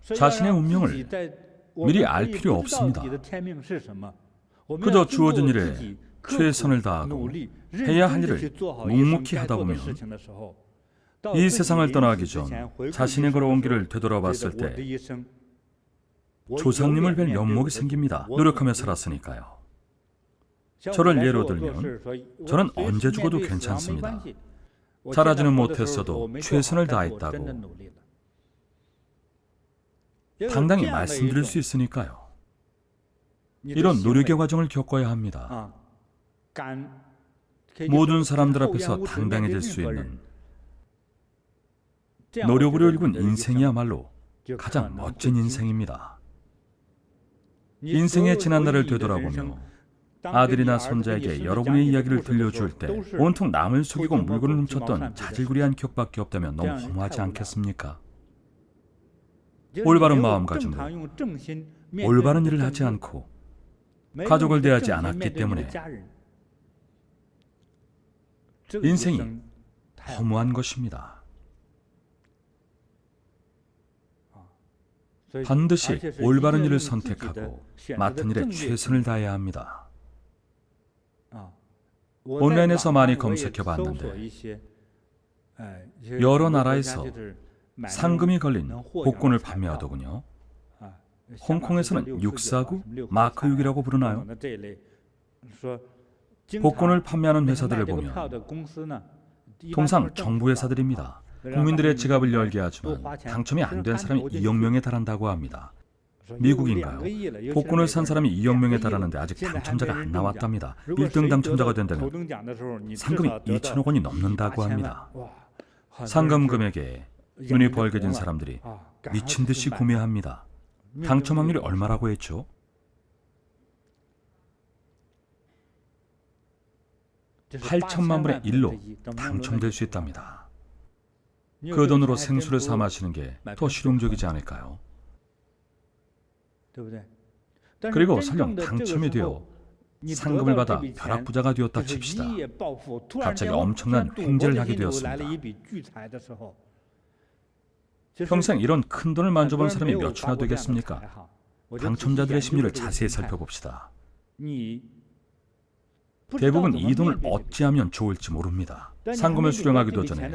자신의 운명을 미리 알 필요 없습니다. 그저 주어진 일에 최선을 다하고 해야 할 일을 묵묵히 하다 보면 이 세상을 떠나기 전 자신이 걸어온 길을 되돌아봤을 때 조상님을 뵐 면목이 생깁니다. 노력하며 살았으니까요. 저를 예로 들면 저는 언제 죽어도 괜찮습니다. 잘하지는 못했어도 최선을 다했다고 당당히 말씀드릴 수 있으니까요. 이런 노력의 과정을 겪어야 합니다. 모든 사람들 앞에서 당당해질 수 있는 노력으로 일군 인생이야말로 가장 멋진 인생입니다. 인생의 지난날을 되돌아보며 아들이나 손자에게 여러분의 이야기를 들려줄 때 온통 남을 속이고 물건을 훔쳤던 자질구레한 기억밖에 없다면 너무 허무하지 않겠습니까? 올바른 마음가짐으로 올바른 일을 하지 않고 가족을 대하지 않았기 때문에 인생이 허무한 것입니다. 반드시 올바른 일을 선택하고 맡은 일에 최선을 다해야 합니다. 온라인에서 많이 검색해봤는데 여러 나라에서 상금이 걸린 복권을 판매하더군요. 홍콩에서는 649, 마크 6이라고 부르나요? 복권을 판매하는 회사들을 보면 통상 정부 회사들입니다. 국민들의 지갑을 열게 하지만 당첨이 안 된 사람이 2억 명에 달한다고 합니다. 미국인가요? 복권을 산 사람이 2억 명에 달하는데 아직 당첨자가 안 나왔답니다. 1등 당첨자가 된다면 상금이 2천억 원이 넘는다고 합니다. 상금 금액에 눈이 벌게진 사람들이 미친 듯이 구매합니다. 당첨 확률이 얼마라고 했죠? 8천만 분의 1로 당첨될 수 있답니다. 그 돈으로 생수를 사 마시는 게 더 실용적이지 않을까요? 그리고 설령 당첨이 되어 상금을 받아 벼락부자가 되었다 칩시다. 갑자기 엄청난 횡재를 하게 되었습니다. 평생 이런 큰 돈을 만져본 사람이 몇이나 되겠습니까? 당첨자들의 심리를 자세히 살펴봅시다. 대부분 이 돈을 어찌하면 좋을지 모릅니다. 상금을 수령하기도 전에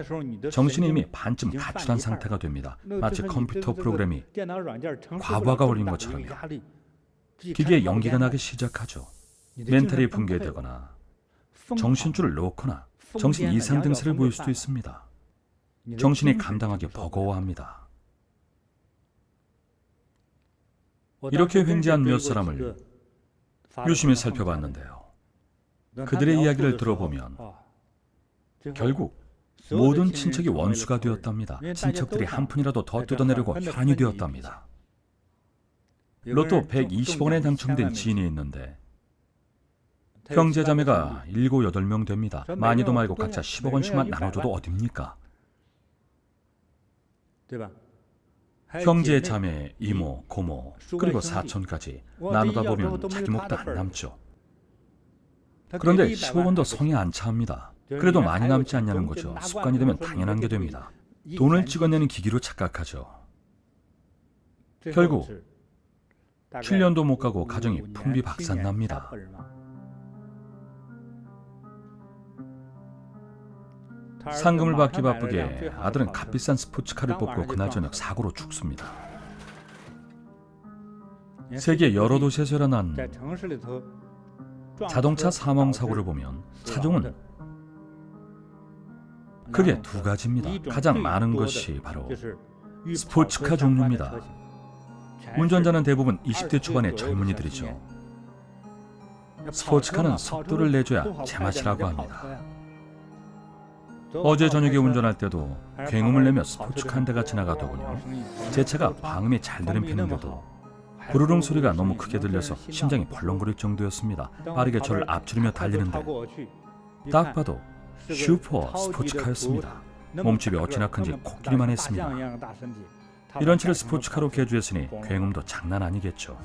정신이 이미 반쯤 가출한 상태가 됩니다. 마치 컴퓨터 프로그램이 과부하가 걸린 것처럼요. 기계에 연기가 나기 시작하죠. 멘탈이 붕괴되거나 정신줄을 놓거나 정신 이상 증세를 보일 수도 있습니다. 정신이 감당하기 버거워합니다. 이렇게 횡재한 몇 사람을 유심히 살펴봤는데요. 그들의 이야기를 들어보면 결국 모든 친척이 원수가 되었답니다. 친척들이 한 푼이라도 더 뜯어내려고 혈안이 되었답니다. 로또 120억 원에 당첨된 지인이 있는데 형제자매가 7, 8명 됩니다. 많이도 말고 각자 10억 원씩만 나눠줘도 어딥니까? 형제, 자매, 이모, 고모, 그리고 사촌까지 나누다 보면 자기 몫도 안 남죠. 그런데 10억 원도 성에 안 차합니다. 그래도 많이 남지 않냐는 거죠. 습관이 되면 당연한 게 됩니다. 돈을 찍어내는 기기로 착각하죠. 결국 7년도 못 가고 가정이 풍비박산납니다. 상금을 받기 바쁘게 아들은 값비싼 스포츠카를 뽑고 그날 저녁 사고로 죽습니다. 세계 여러 도시에서 일어난 자동차 사망 사고를 보면 차종은 크게 두 가지입니다. 가장 많은 것이 바로 스포츠카 종류입니다. 운전자는 대부분 20대 초반의 젊은이들이죠. 스포츠카는 속도를 내줘야 제맛이라고 합니다. 어제 저녁에 운전할 때도 굉음을 내며 스포츠카 한 대가 지나가더군요. 제 차가 방음이 잘 되는 편인데도 부르릉 소리가 너무 크게 들려서 심장이 벌렁거릴 정도였습니다. 빠르게 저를 앞지르며 달리는데 딱 봐도 슈퍼 스포츠카였습니다. 몸집이 어찌나 큰지 코끼리만 했습니다. 이런 차를 스포츠카로 개조했으니 굉음도 장난 아니겠죠.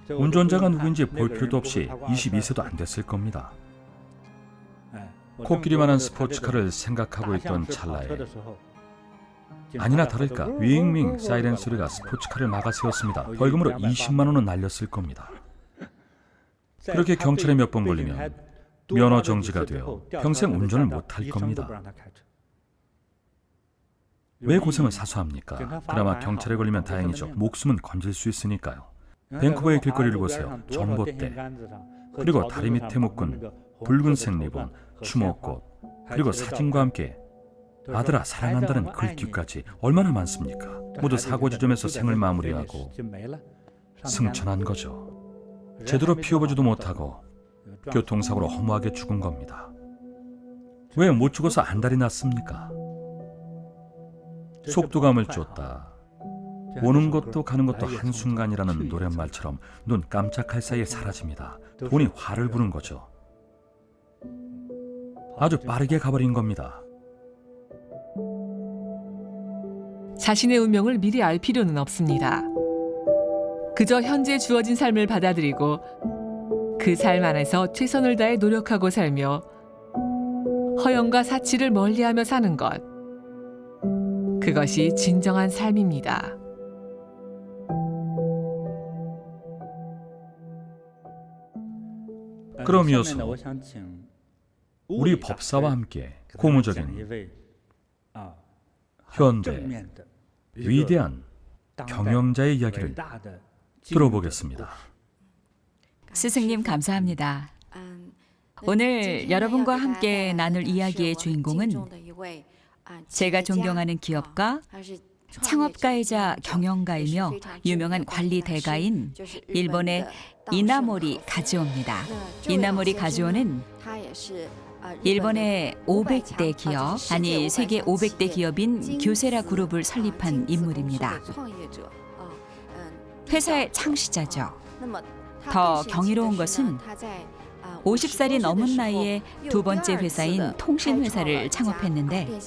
운전자가 누구인지 볼 필요도 없이 22세도 안 됐을 겁니다. 코끼리만한 스포츠카를 생각하고 있던 찰나에 아니나 다를까 윙윙 사이렌 소리가 스포츠카를 막아세웠습니다. 벌금으로 20만 원은 날렸을 겁니다. 그렇게 경찰에 몇 번 걸리면 면허 정지가 되어 평생 운전을 못할 겁니다. 왜 고생을 사서 합니까? 그나마 경찰에 걸리면 다행이죠. 목숨은 건질 수 있으니까요. 밴쿠버의 길거리를 보세요. 전봇대, 그리고 다리 밑에 묶은 붉은색 리본, 추모꽃, 그리고 사진과 함께 아들아 사랑한다는 글귀까지 얼마나 많습니까? 모두 사고 지점에서 생을 마무리하고 승천한 거죠. 제대로 피워보지도 못하고 교통사고로 허무하게 죽은 겁니다. 왜 못 죽어서 안달이 났습니까? 속도감을 쫓다. 오는 것도 가는 것도 한순간이라는 노랫말처럼 눈 깜짝할 사이에 사라집니다. 돈이 화를 부는 거죠. 아주 빠르게 가버린 겁니다. 자신의 운명을 미리 알 필요는 없습니다. 그저 현재 주어진 삶을 받아들이고 그 삶 안에서 최선을 다해 노력하고 살며 허영과 사치를 멀리하며 사는 것. 그것이 진정한 삶입니다. 그럼 이어서 우리 법사와 함께 고무적인 현대 위대한 경영자의 이야기를 들어보겠습니다. 스승님 감사합니다. 오늘 여러분과 함께 나눌 이야기의 주인공은 제가 존경하는 기업가, 창업가이자 경영가이며 유명한 관리 대가인 일본의 이나모리 가즈오입니다. 이나모리 가즈오는 일본의 500대 기업, 아니 세계 500대 기업인 교세라 그룹을 설립한 인물입니다. 회사의 창시자죠. 더 경이로운 것은 50살이 넘은 나이에 두 번째 회사인 통신회사를 창업했는데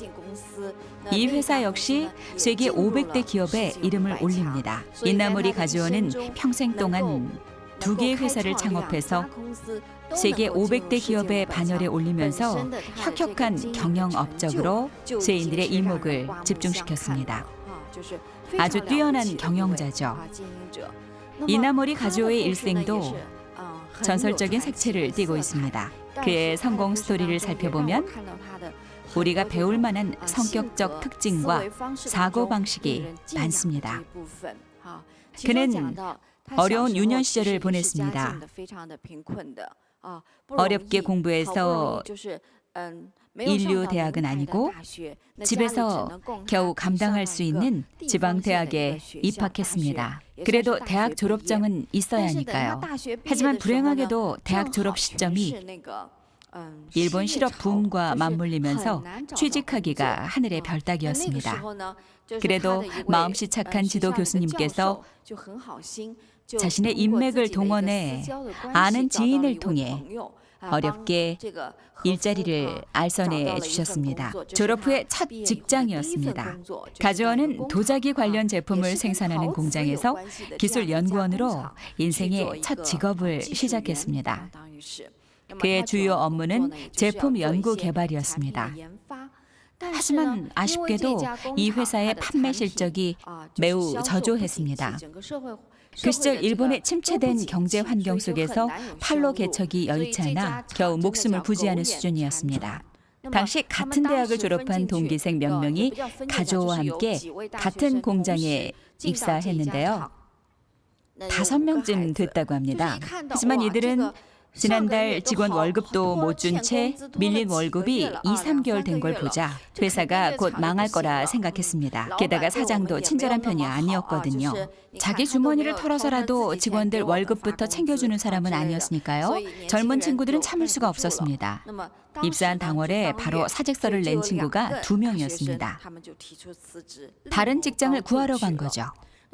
이 회사 역시 세계 500대 기업에 이름을 올립니다. 이나모리 가즈오는 평생 동안 두 개의 회사를 창업해서 세계 500대 기업의 반열에 올리면서 혁혁한 경영 업적으로 세인들의 이목을 집중시켰습니다. 아주 뛰어난 경영자죠. 이나모리 가즈오의 일생도 전설적인 색채를 띠고 있습니다. 그의 성공 스토리를 살펴보면 우리가 배울 만한 성격적 특징과 사고방식이 많습니다. 그는 어려운 유년 시절을 보냈습니다. 어렵게 공부해서 인류 대학은 아니고 집에서 겨우 감당할 수 있는 지방 대학에 입학했습니다. 그래도 대학 졸업장은 있어야 하니까요. 하지만 불행하게도 대학 졸업 시점이 일본 실업 붐과 맞물리면서 취직하기가 하늘의 별 따기였습니다. 그래도 마음씨 착한 지도 교수님께서 자신의 인맥을 동원해 아는 지인을 통해 어렵게 일자리를 알선해 주셨습니다. 졸업 후에 첫 직장이었습니다. 가즈오는 도자기 관련 제품을 생산하는 공장에서 기술 연구원으로 인생의 첫 직업을 시작했습니다. 그의 주요 업무는 제품 연구 개발이었습니다. 하지만 아쉽게도 이 회사의 판매 실적이 매우 저조했습니다. 그 시절 일본의 침체된 경제 환경 속에서 판로 개척이 여의치 않아 겨우 목숨을 부지하는 수준이었습니다. 당시 같은 대학을 졸업한 동기생 몇 명이 가즈오와 함께 같은 공장에 입사했는데요. 5명쯤 됐다고 합니다. 하지만 이들은 지난달 직원 월급도 못 준 채 밀린 월급이 2, 3개월 된 걸 보자 회사가 곧 망할 거라 생각했습니다. 게다가 사장도 친절한 편이 아니었거든요. 자기 주머니를 털어서라도 직원들 월급부터 챙겨주는 사람은 아니었으니까요. 젊은 친구들은 참을 수가 없었습니다. 입사한 당월에 바로 사직서를 낸 친구가 2명이었습니다. 다른 직장을 구하러 간 거죠.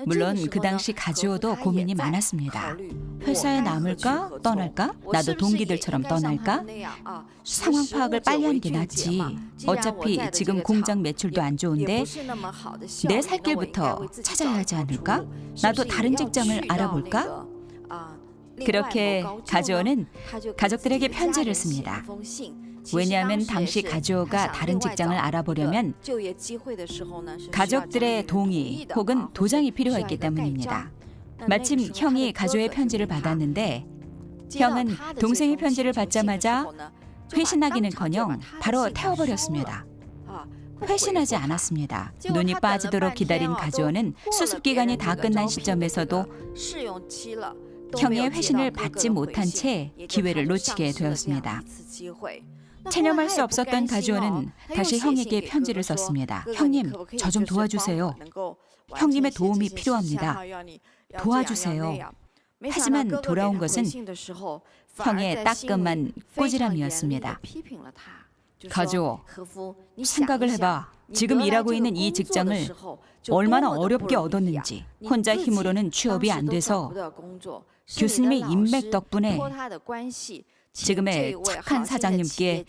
물론 그 당시 가즈오도 고민이 많았습니다. 회사에 남을까? 떠날까? 나도 동기들처럼 떠날까? 상황 파악을 빨리 하는 게 낫지. 어차피 지금 공장 매출도 안 좋은데 내 살 길부터 찾아야 하지 않을까? 나도 다른 직장을 알아볼까? 그렇게 가즈오는 가족들에게 편지를 씁니다. 왜냐하면 당시 가주호가 다른 직장을 알아보려면 가족들의 동의 혹은 도장이 필요했기 때문입니다. 마침 형이 가주호의 편지를 받았는데 형은 동생의 편지를 받자마자 회신하기는커녕 바로 태워버렸습니다. 회신하지 않았습니다. 눈이 빠지도록 기다린 가주호는 수습기간이 다 끝난 시점에서도 형의 회신을 받지 못한 채 기회를 놓치게 되었습니다. 체념할 수 없었던 가주호는 다시 형에게 편지를 썼습니다. 형님, 저 좀 도와주세요. 형님의 도움이 필요합니다. 도와주세요. 하지만 돌아온 것은 형의 따끔한 꾸지람이었습니다. 가주호, 생각을 해봐. 지금 일하고 있는 이 직장을 얼마나 어렵게 얻었는지. 혼자 힘으로는 취업이 안 돼서 교수님의 인맥 덕분에 지금의 착한 사장님께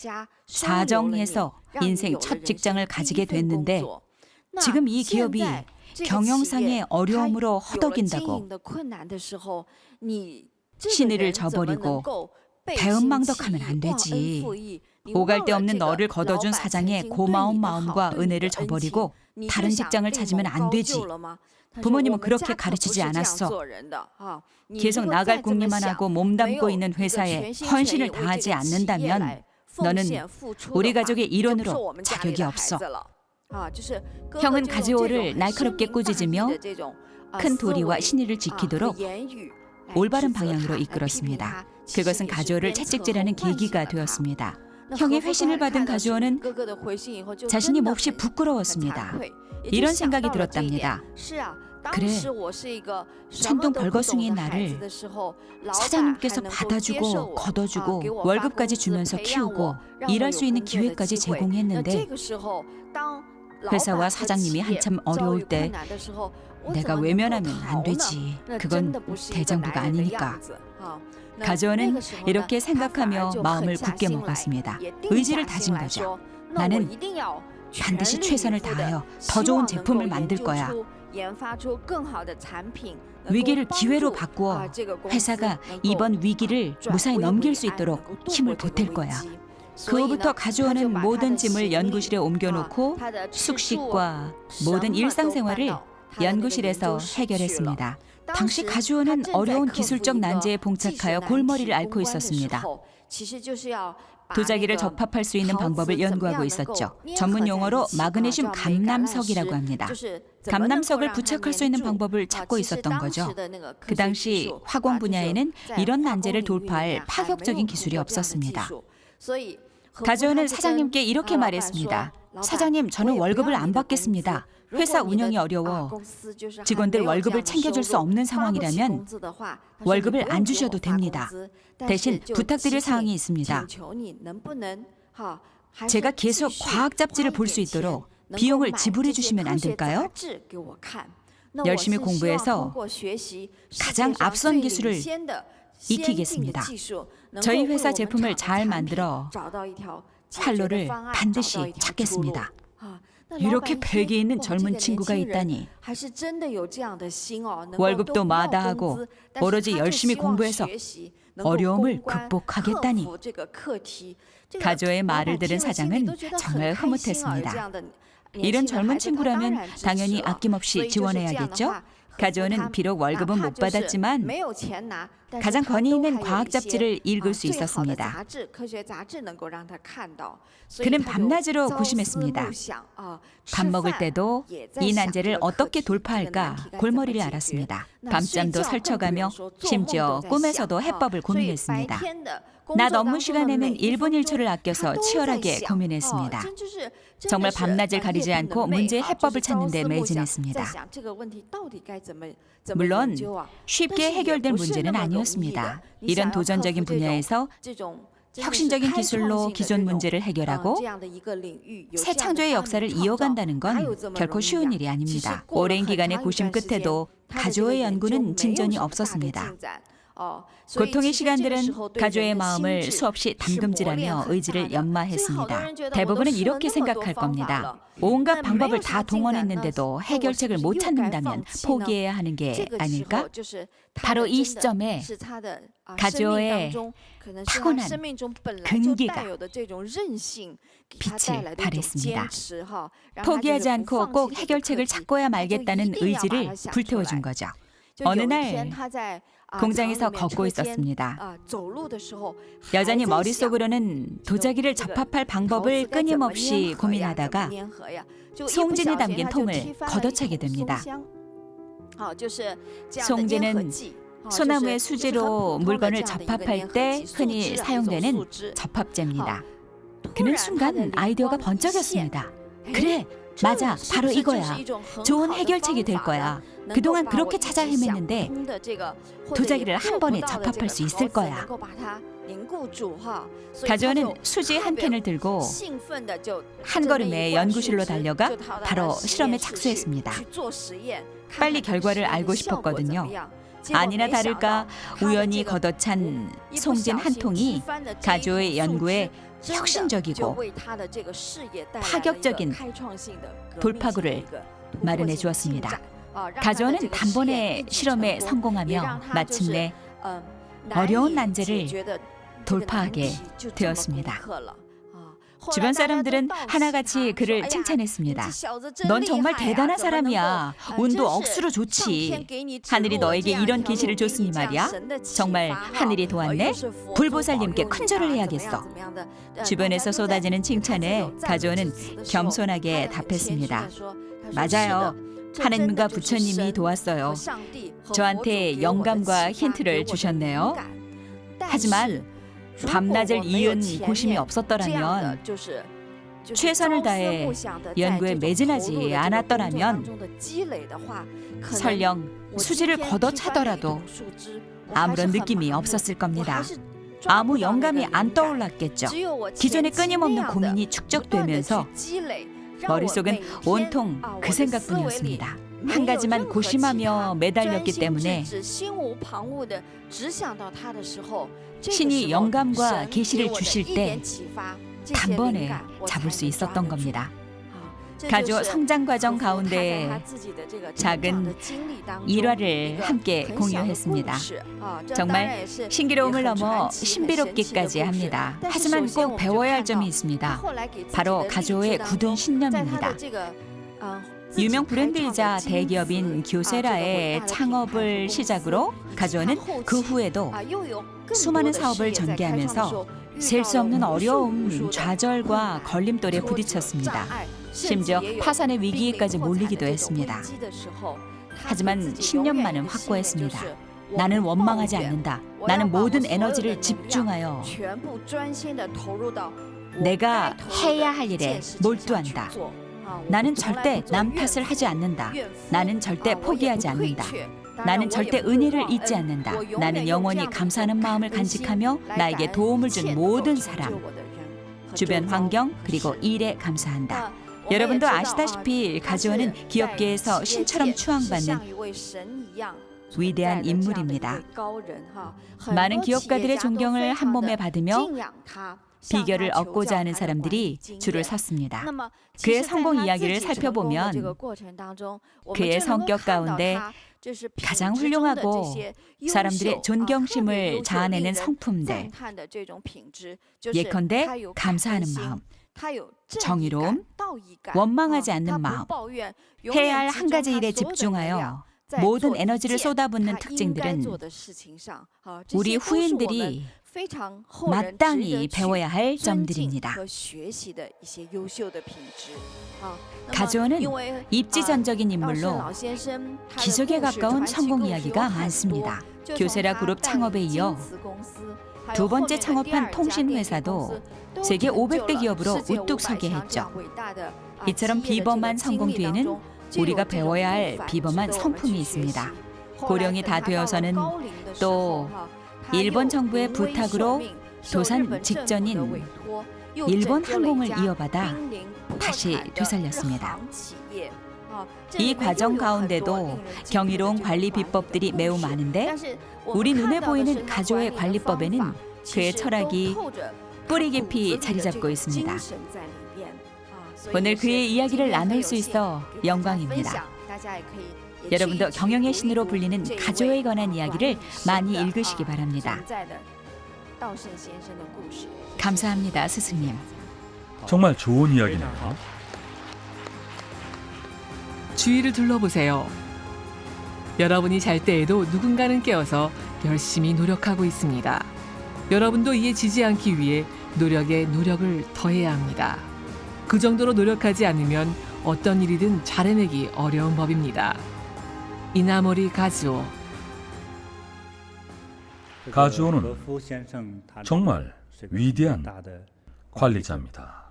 사정해서 인생 첫 직장을 가지게 됐는데 지금 이 기업이 경영상의 어려움으로 허덕인다고 신의를 저버리고 배은망덕하면 안 되지. 오갈 데 없는 너를 걷어준 사장의 고마운 마음과 은혜를 저버리고 다른 직장을 찾으면 안 되지. 부모님은 그렇게 가르치지 않았어. 계속 나갈 궁리만 하고 몸담고 있는 회사에 헌신을 다하지 않는다면 너는 우리 가족의 일원으로 자격이 없어. 형은 가주호를 날카롭게 꾸짖으며 큰 도리와 신의를 지키도록 올바른 방향으로 이끌었습니다. 그것은 가주호를 채찍질하는 계기가 되었습니다. 형의 회신을 받은 가주호는 자신이 몹시 부끄러웠습니다. 이런 생각이 들었답니다. 그래, 천둥 벌거숭이인 나를 사장님께서 받아주고 걷어주고 월급까지 주면서 키우고 일할 수 있는 기회까지 제공했는데 회사와 사장님이 한참 어려울 때 내가 외면하면 안 되지. 그건 대장부가 아니니까. 가주호는 이렇게 생각하며 마음을 굳게 먹었습니다. 의지를 다진 거죠. 나는 반드시 최선을 다하여 더 좋은 제품을 만들 거야. 위기를 기회로 바꾸어 회사가 이번 위기를 무사히 넘길 수 있도록 힘을 보탤 거야. 그 후부터 가주호는 모든 짐을 연구실에 옮겨놓고 숙식과 모든 일상생활을 연구실에서 해결했습니다. 당시 가주호는 어려운 기술적 난제에 봉착하여 골머리를 앓고 있었습니다. 도자기를 접합할 수 있는 방법을 연구하고 있었죠. 전문 용어로 마그네슘 감남석이라고 합니다. 감남석을 부착할 수 있는 방법을 찾고 있었던 거죠. 그 당시 화공 분야에는 이런 난제를 돌파할 파격적인 기술이 없었습니다. 가주호는 사장님께 이렇게 말했습니다. 사장님, 저는 월급을 안 받겠습니다. 회사 운영이 어려워 직원들 월급을 챙겨줄 수 없는 상황이라면 월급을 안 주셔도 됩니다. 대신 부탁드릴 사항이 있습니다. 제가 계속 과학 잡지를 볼 수 있도록 비용을 지불해 주시면 안 될까요? 열심히 공부해서 가장 앞선 기술을 익히겠습니다. 저희 회사 제품을 잘 만들어 활로를 반드시 찾겠습니다. 이렇게 패기 있는 젊은 친구가 있다니. 월급도 마다하고 오로지 열심히 공부해서 어려움을 극복하겠다니. 가주호의 말을 들은 사장은 정말 흐뭇했습니다. 이런 젊은 친구라면 당연히 아낌없이 지원해야겠죠? 가주호는 비록 월급은 못 받았지만 가장 권위 있는 과학 잡지를 읽을 수 있었습니다. 그는 밤낮으로 고심했습니다. 밥 먹을 때도 이 난제를 어떻게 돌파할까 골머리를 앓았습니다. 밤잠도 설쳐가며 심지어 꿈에서도 해법을 고민했습니다. 낮 업무 시간에는 1분 1초를 아껴서 치열하게 고민했습니다. 정말 밤낮을 가리지 않고 문제의 해법을 찾는 데 매진했습니다. 물론 쉽게 해결된 문제는 아니었습니다. 이런 도전적인 분야에서 혁신적인 기술로 기존 문제를 해결하고 새 창조의 역사를 이어간다는 건 결코 쉬운 일이 아닙니다. 오랜 기간의 고심 끝에도 가주호의 연구는 진전이 없었습니다. 고통의 시간들은 가조의 마음을 수없이 담금질하며 의지를 연마했습니다. 대부분은 이렇게 생각할 겁니다. 온갖 방법을 다 동원했는데도 해결책을 못 찾는다면 포기해야 하는 게 아닐까? 바로 이 시점에 가조의 타고난 근기가 빛을 발했습니다. 포기하지 않고 꼭 해결책을 찾고야 말겠다는 의지를 불태워준 거죠. 어느 날 공장에서 걷고 있었습니다. 여전히 머릿속으로는 도자기를 접합할 방법을 끊임없이 고민하다가 송진이 담긴 통을 걷어차게 됩니다. 송진은 소나무의 수지로 물건을 접합할 때 흔히 사용되는 접합제입니다. 그는 순간 아이디어가 번쩍였습니다. 그래, 맞아, 바로 이거야. 좋은 해결책이 될 거야. 그동안 그렇게 찾아 헤맸는데 도자기를 한 번에 접합할 수 있을 거야. 가조는 수지 한 캔을 들고 한 걸음에 연구실로 달려가 바로 실험에 착수했습니다. 빨리 결과를 알고 싶었거든요. 아니나 다를까 우연히 걷어찬 송진 한 통이 가조의 연구에 혁신적이고 파격적인 돌파구를 마련해 주었습니다. 가조는 단번에 실험에 성공하며 마침내 어려운 난제를 돌파하게 되었습니다. 주변 사람들은 하나같이 그를 칭찬했습니다. 넌 정말 대단한 사람이야. 운도 억수로 좋지. 하늘이 너에게 이런 계시를 줬으니 말이야. 정말 하늘이 도왔네. 불보살님께 큰절을 해야겠어. 주변에서 쏟아지는 칭찬에 가조는 겸손하게 답했습니다. 맞아요. 하느님과 부처님이 도왔어요. 저한테 영감과 힌트를 주셨네요. 하지만 밤낮을 이은 고심이 없었더라면, 최선을 다해 연구에 매진하지 않았더라면 설령 수지를 걷어차더라도 아무런 느낌이 없었을 겁니다. 아무 영감이 안 떠올랐겠죠. 기존에 끊임없는 고민이 축적되면서 머릿속은 온통 그 생각뿐이었습니다. 한 가지만 고심하며 매달렸기 때문에 신이 영감과 계시를 주실 때 단번에 잡을 수 있었던 겁니다. 가조 성장 과정 가운데 작은 일화를 함께 공유했습니다. 정말 신기로움을 넘어 신비롭기까지 합니다. 하지만 꼭 배워야 할 점이 있습니다. 바로 가조의 굳은 신념입니다. 유명 브랜드이자 대기업인 교세라의 창업을 시작으로 가조는 그 후에도 수많은 사업을 전개하면서 셀 수 없는 어려움, 좌절과 걸림돌에 부딪혔습니다. 심지어 파산의 위기에까지 몰리기도 했습니다. 하지만 신념만은 확고했습니다. 나는 원망하지 않는다. 나는 모든 에너지를 집중하여 내가 해야 할 일에 몰두한다. 나는 절대 남 탓을 하지 않는다. 나는 절대 포기하지 않는다. 나는 절대 은혜를 잊지 않는다. 나는 영원히 감사하는 마음을 간직하며 나에게 도움을 준 모든 사람, 주변 환경 그리고 일에 감사한다. 여러분도 아시다시피 가조는 기업계에서 신처럼 추앙받는 위대한 인물입니다. 많은 기업가들의 존경을 한 몸에 받으며 비결을 얻고자 하는 사람들이 줄을 섰습니다. 그의 성공 이야기를 살펴보면 그의 성격 가운데 가장 훌륭하고 사람들의 존경심을 자아내는 성품들, 예컨대 감사하는 마음, 정의로움, 원망하지 않는 마음, 해야 할 한 가지 일에 집중하여 모든 에너지를 쏟아붓는 특징들은 우리 후인들이 마땅히 배워야 할 점들입니다. 가조는 입지전적인 인물로 기적에 가까운 성공 이야기가 많습니다. 교세라 그룹 창업에 이어 두 번째 창업한 통신회사도 세계 500대 기업으로 우뚝 서게 했죠. 이처럼 비범한 성공 뒤에는 우리가 배워야 할 비범한 성품이 있습니다. 고령이 다 되어서는 또 일본 정부의 부탁으로 도산 직전인 일본 항공을 이어받아 다시 되살렸습니다. 이 과정 가운데도 경이로운 관리 비법들이 매우 많은데 우리 눈에 보이는 가조의 관리법에는 그의 철학이 뿌리 깊이 자리 잡고 있습니다. 오늘 그의 이야기를 나눌 수 있어 영광입니다. 여러분도 경영의 신으로 불리는 가조에 관한 이야기를 많이 읽으시기 바랍니다. 감사합니다, 스승님. 정말 좋은 이야기네요. 주위를 둘러보세요. 여러분이 잘 때에도 누군가는 깨어서 열심히 노력하고 있습니다. 여러분도 이에 지지 않기 위해 노력에 노력을 더해야 합니다. 그 정도로 노력하지 않으면 어떤 일이든 잘해내기 어려운 법입니다. 이나모리 가즈오. 가즈오는 정말 위대한 관리자입니다.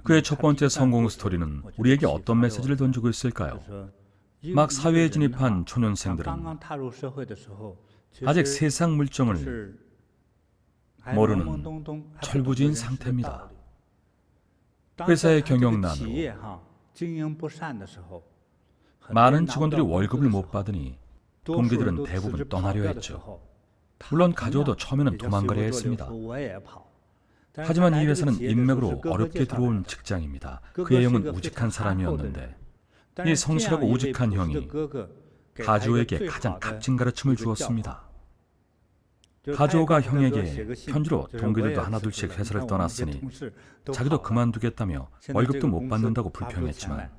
그의 첫 번째 성공 스토리는 우리에게 어떤 메시지를 던지고 있을까요? 막 사회에 진입한 초년생들은 아직 세상 물정을 모르는 철부지인 상태입니다. 회사의 경영난으로 많은 직원들이 월급을 못 받으니 동기들은 대부분 떠나려 했죠. 물론 가조도 처음에는 도망가려 했습니다. 하지만 이 회사는 인맥으로 어렵게 들어온 직장입니다. 그의 형은 우직한 사람이었는데 이 성실하고 우직한 형이 가조에게 가장 값진 가르침을 주었습니다. 가조가 형에게 편지로 동기들도 하나둘씩 회사를 떠났으니 자기도 그만두겠다며 월급도 못 받는다고 불평했지만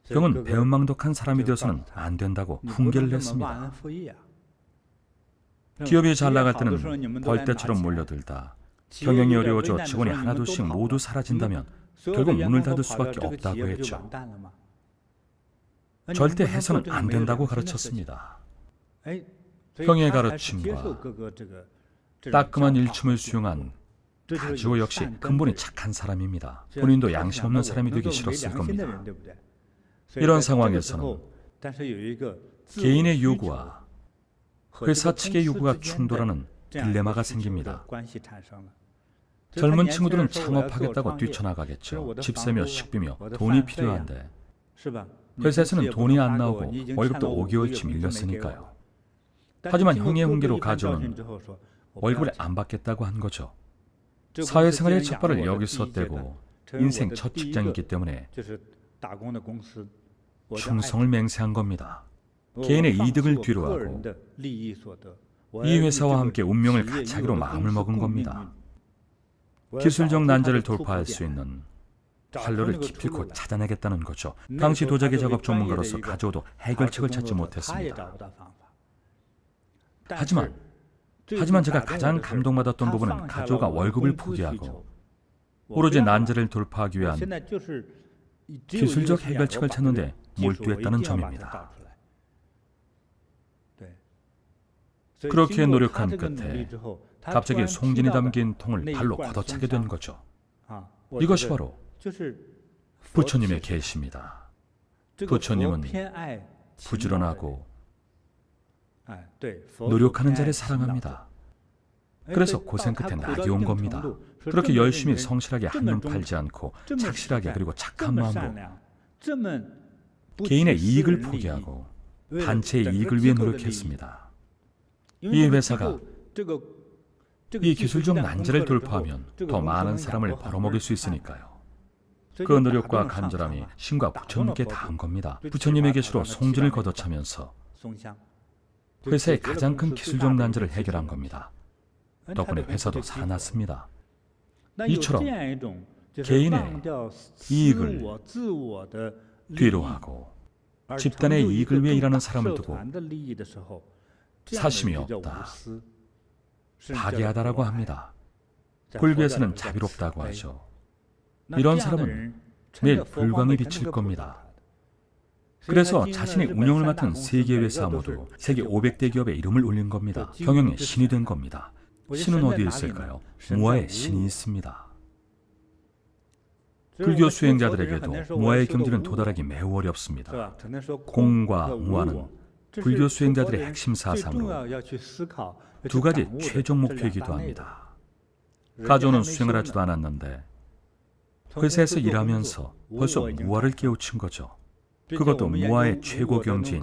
형은 배은망덕한 사람이 되어서는 안 된다고 훈계를 냈습니다. 기업이 잘 나갈 때는 벌떼처럼 몰려들다 경영이 어려워져 직원이 하나둘씩 모두 사라진다면 결국 문을 닫을 수밖에 없다고 했죠. 절대 해서는 안 된다고 가르쳤습니다. 형의 가르침과 따끔한 일침을 수용한 가즈오 역시 근본이 착한 사람입니다. 본인도 양심 없는 사람이 되기 싫었을 겁니다. 이런 상황에서는 개인의 요구와 회사 측의 요구가 충돌하는 딜레마가 생깁니다. 젊은 친구들은 창업하겠다고 뛰쳐나가겠죠. 집세며 식비며 돈이 필요한데 회사에서는 돈이 안 나오고 월급도 5개월치 밀렸으니까요. 하지만 형의 훈계로 가조는 월급을 안 받겠다고 한 거죠. 사회생활의 첫 발을 여기서 떼고 인생 첫 직장이기 때문에 충성을 맹세한 겁니다. 개인의 이득을 뒤로하고 이 회사와 함께 운명을 같이 하기로 마음을 먹은 겁니다. 기술적 난제를 돌파할 수 있는 활로를 기필코 찾아내겠다는 거죠. 당시 도자기 작업 전문가로서 가조도 해결책을 찾지 못했습니다. 하지만 제가 가장 감동받았던 부분은 가조가 월급을 포기하고 오로지 난제를 돌파하기 위한 기술적 해결책을 찾는데 몰두했다는 점입니다. 그렇게 노력한 끝에 갑자기 송진이 담긴 통을 발로 걷어차게 된 거죠. 이것이 바로 부처님의 계시입니다. 부처님은 부지런하고 노력하는 자를 사랑합니다. 그래서 고생 끝에 낙이 온 겁니다. 그렇게 열심히 성실하게 한눈 팔지 않고 착실하게 그리고 착한 마음으로 개인의 이익을 포기하고 단체의 이익을 위해 노력했습니다. 이 회사가 이 기술적 난제를 돌파하면 더 많은 사람을 벌어먹일 수 있으니까요. 그 노력과 간절함이 신과 부처님께 닿은 겁니다. 부처님의 계시로 송진을 걷어차면서 회사의 가장 큰 기술적 난제를 해결한 겁니다. 덕분에 회사도 살아났습니다. 이처럼 개인의 이익을 뒤로하고 집단의 이익을 위해 일하는 사람을 두고 사심이 없다, 파괴하다라고 합니다. 불교에서는 자비롭다고 하죠. 이런 사람은 매일 불광이 비칠 겁니다. 그래서 자신이 운영을 맡은 세계 회사 모두 세계 500대 기업의 이름을 올린 겁니다. 경영의 신이 된 겁니다. 신은 어디에 있을까요? 무아에 신이 있습니다. 불교 수행자들에게도 무아의 경지는 도달하기 매우 어렵습니다. 공과 무아는 불교 수행자들의 핵심 사상으로 두 가지 최종 목표이기도 합니다. 가조는 수행을 하지도 않았는데 회사에서 일하면서 벌써 무아를 깨우친 거죠. 그것도 무아의 최고 경지인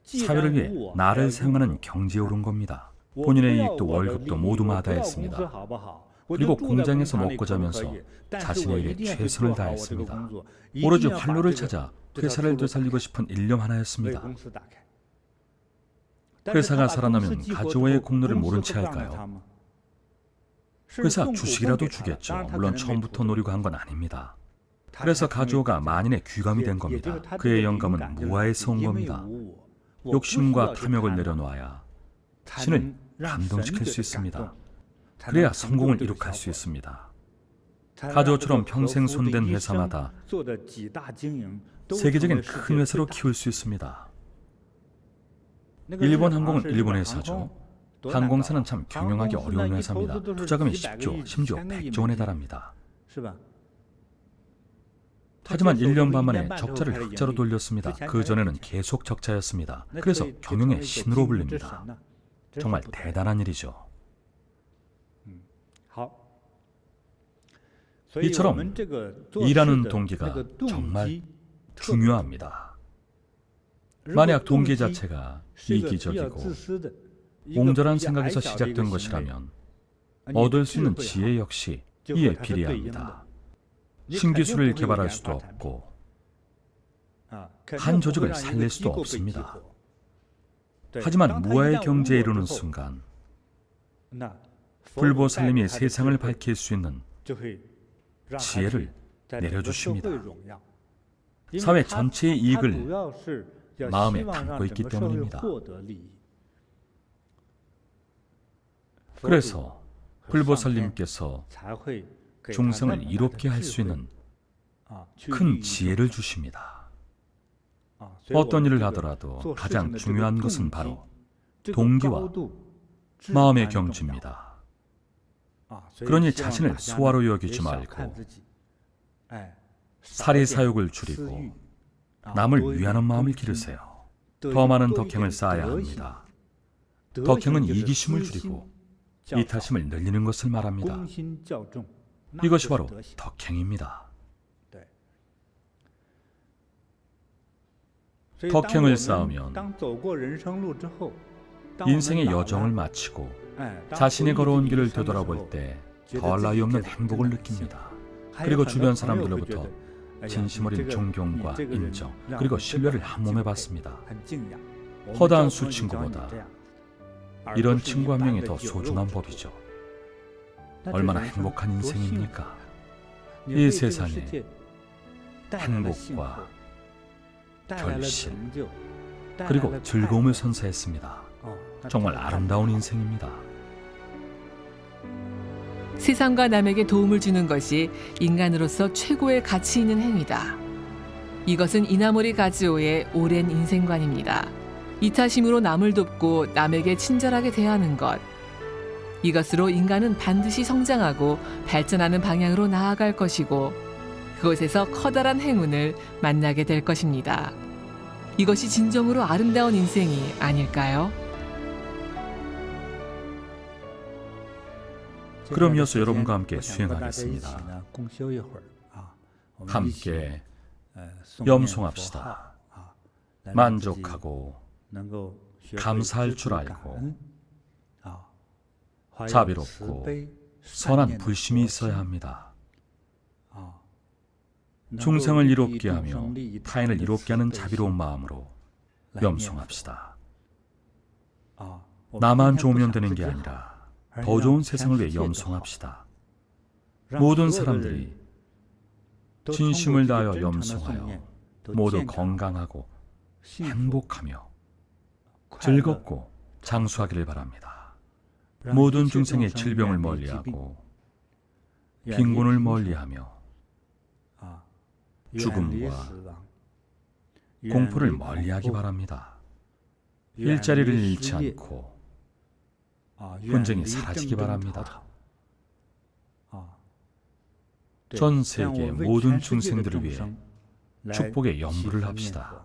사회를 위해 나를 사용하는 경지에 오른 겁니다. 본인의 이익도 월급도 모두 마다했습니다. 그리고 공장에서 먹고 자면서 자신의 일에 최선을 다했습니다. 오로지 활로를 찾아 회사를 되살리고 싶은 일념 하나였습니다. 회사가 살아나면 가족의 공로를 모른 채 할까요? 회사 주식이라도 주겠죠. 물론 처음부터 노리고 한 건 아닙니다. 그래서 가주호가 만인의 귀감이 된 겁니다. 그의 영감은 무아에서 온 겁니다. 욕심과 탐욕을 내려놓아야 신을 감동시킬 수 있습니다. 그래야 성공을 이룩할 수 있습니다. 가주호처럼 평생 손댄 회사마다 세계적인 큰 회사로 키울 수 있습니다. 일본 항공은 일본 회사죠. 항공사는 참 경영하기 어려운 회사입니다. 투자금이 10조, 심지어 100조 원에 달합니다. 하지만 1년 반 만에 적자를 흑자로 돌렸습니다. 그전에는 계속 적자였습니다. 그래서 경영의 신으로 불립니다. 정말 대단한 일이죠. 이처럼 일하는 동기가 정말 중요합니다. 만약 동기 자체가 이기적이고 옹졸한 생각에서 시작된 것이라면 얻을 수 있는 지혜 역시 이에 비례합니다. 신기술을 개발할 수도 없고 한 조직을 살릴 수도 없습니다. 하지만 무아의 경지에 이르는 순간 불보살님이 세상을 밝힐 수 있는 지혜를 내려주십니다. 사회 전체의 이익을 마음에 담고 있기 때문입니다. 그래서 불보살님께서 중생을 이롭게 할 수 있는 큰 지혜를 주십니다. 어떤 일을 하더라도 가장 중요한 것은 바로 동기와 마음의 경지입니다. 그러니 자신을 소화로 여기지 말고 사리사욕을 줄이고 남을 위하는 마음을 기르세요. 더 많은 덕행을 쌓아야 합니다. 덕행은 이기심을 줄이고 이타심을 늘리는 것을 말합니다. 이것이 바로 덕행입니다. 덕행을 쌓으면 인생의 여정을 마치고 자신이 걸어온 길을 되돌아볼 때 더할 나위 없는 행복을 느낍니다. 그리고 주변 사람들로부터 진심 어린 존경과 인정 그리고 신뢰를 한몸에 받습니다. 허다한 수친구보다 이런 친구 한 명이 더 소중한 법이죠. 얼마나 행복한 인생입니까? 이 세상에 행복과 결실 그리고 즐거움을 선사했습니다. 정말 아름다운 인생입니다. 세상과 남에게 도움을 주는 것이 인간으로서 최고의 가치 있는 행위다. 이것은 이나모리 가즈오의 오랜 인생관입니다. 이타심으로 남을 돕고 남에게 친절하게 대하는 것. 이것으로 인간은 반드시 성장하고 발전하는 방향으로 나아갈 것이고 그곳에서 커다란 행운을 만나게 될 것입니다. 이것이 진정으로 아름다운 인생이 아닐까요? 그럼 이어서 여러분과 함께 수행하겠습니다. 함께 염송합시다. 만족하고 감사할 줄 알고 자비롭고 선한 불심이 있어야 합니다. 중생을 이롭게 하며 타인을 이롭게 하는 자비로운 마음으로 염송합시다. 나만 좋으면 되는 게 아니라 더 좋은 세상을 위해 염송합시다. 모든 사람들이 진심을 다하여 염송하여 모두 건강하고 행복하며 즐겁고 장수하기를 바랍니다. 모든 중생의 질병을 멀리하고 빈곤을 멀리하며 죽음과 공포를 멀리하기 바랍니다. 일자리를 잃지 않고 분쟁이 사라지기 바랍니다. 전 세계 모든 중생들을 위해 축복의 염불을 합시다.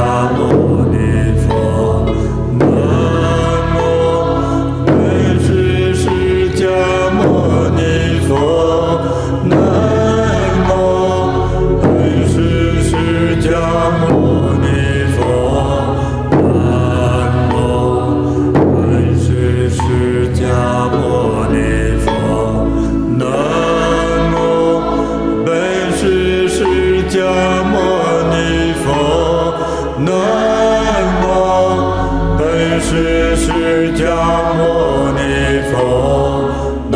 迦牟尼佛，南无本师释迦牟尼佛，南无本师释迦牟尼佛，南无本师释迦牟尼佛，南无本师释迦牟尼佛，南无本师释迦牟尼佛，南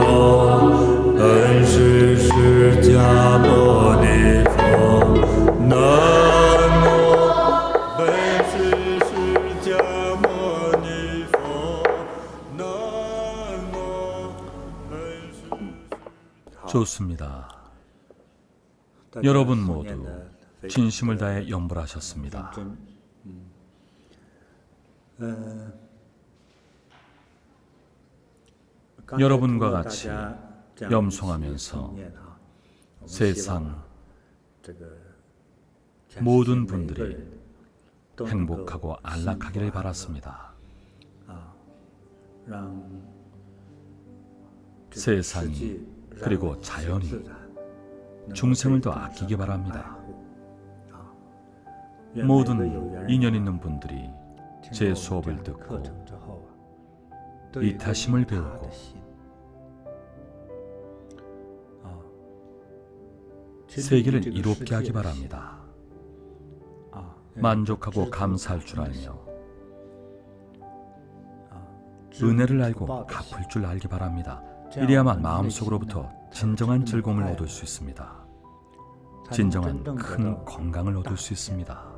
无本师释迦牟尼佛，南无本师释迦牟尼佛，南无本师。 좋습니다. 여러분 모두 진심을 다해 염불하셨습니다. 여러분과 같이 염송하면서 세상 모든 분들이 행복하고 안락하기를 바랐습니다. 세상이 그리고 자연이 중생을 더 아끼기 바랍니다. 모든 인연 있는 분들이 제 수업을 듣고 이타심을 배우고 세계를 이롭게 하기 바랍니다. 만족하고 감사할 줄 알며 은혜를 알고 갚을 줄 알기 바랍니다. 이래야만 마음속으로부터 진정한 즐거움을 얻을 수 있습니다. 진정한 큰 건강을 얻을 수 있습니다.